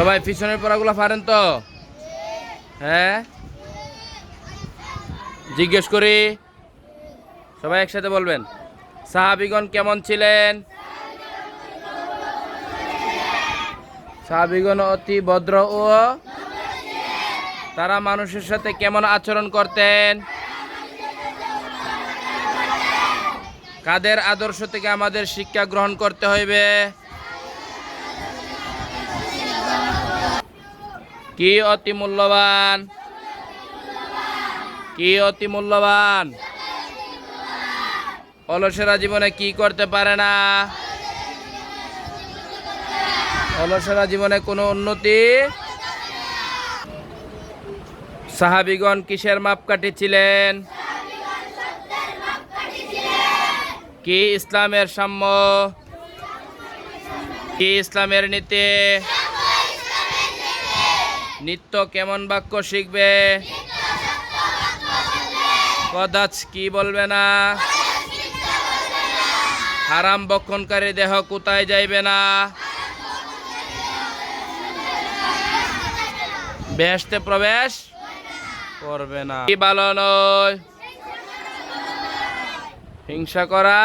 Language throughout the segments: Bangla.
সবাই পিছনের পড়াগুলো পারেন তো? হ্যাঁ, জিজ্ঞেস করি, সবাই একসাথে বলবেন। সাহাবীগণ কেমন ছিলেন? সাহাবীগণ অতি ভদ্র ও তারা মানুষের সাথে কেমন আচরণ করতেন? কাদের আদর্শ থেকে আমাদের শিক্ষা গ্রহণ করতে হইবে? কি অতি মূল্যবান? কি অতি মূল্যবান? অলসেরা জীবনে কি করতে পারে না? অলসেরা জীবনে কোনো উন্নতি। সাহাবীগণ কিসের মাপকাঠি ছিলেন? কি ইসলামের সাম্য? কি ইসলামের নীতি? নিত্য কেমন বাক্য শিখবে? কদাচ কি বলবে না? হারাম বক্ষণকারী দেহ কোথায় যাইবে না? বেহেশতে প্রবেশ করবে না। কি ভালো নয়? হিংসা করা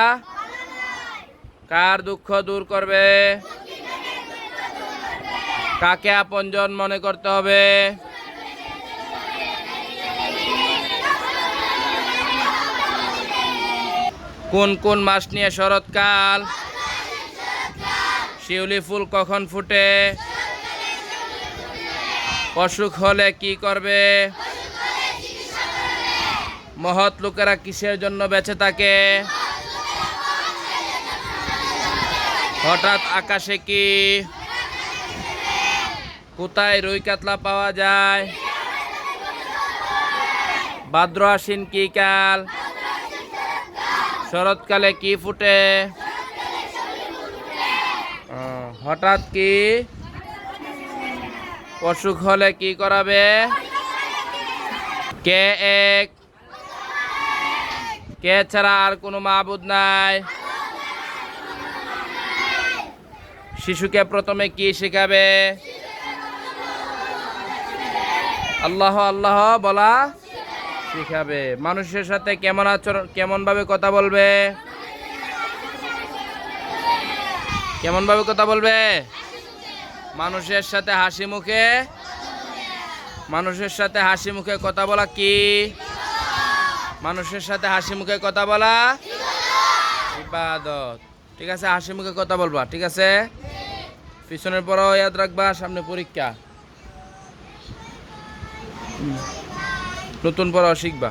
কার দুঃখ দূর করবে? কাকে আপনজন মনে করতে হবে? কোন কোন মাস নিয়ে শরৎকাল? শিউলি ফুল কখন ফুটে? অসুখ হলে কি করবে? মহৎ লোকেরা কিসের জন্য বেঁচে থাকে? হঠাৎ আকাশে কি? কোথায় রুই কাতলা পাওয়া যায়? ভাদ্র আশ্বিন কি কাল? শরৎকালে কি ফুটে? হঠাৎ কি? অসুখ হলে কি করাবে? কে এক? কে ছাড়া আর কোনো মাবুদ নাই? শিশুকে প্রথমে কি শেখাবে? আল্লাহ আল্লাহ বলা শিখাবে। মানুষের সাথে কেমন আচরণ, কেমন ভাবে কথা বলবে? কেমন ভাবে কথা বলবে? মানুষের সাথে হাসি মুখে। মানুষের সাথে হাসি মুখে কথা বলা কি? মানুষের সাথে হাসি মুখে কথা বলা ইবাদত। ঠিক আছে, হাসি মুখে কথা বলবা। ঠিক আছে, পিছনের পড়াও ইয়াদ রাখবা, সামনে পরীক্ষা, নতুন পড়াও শিখবা।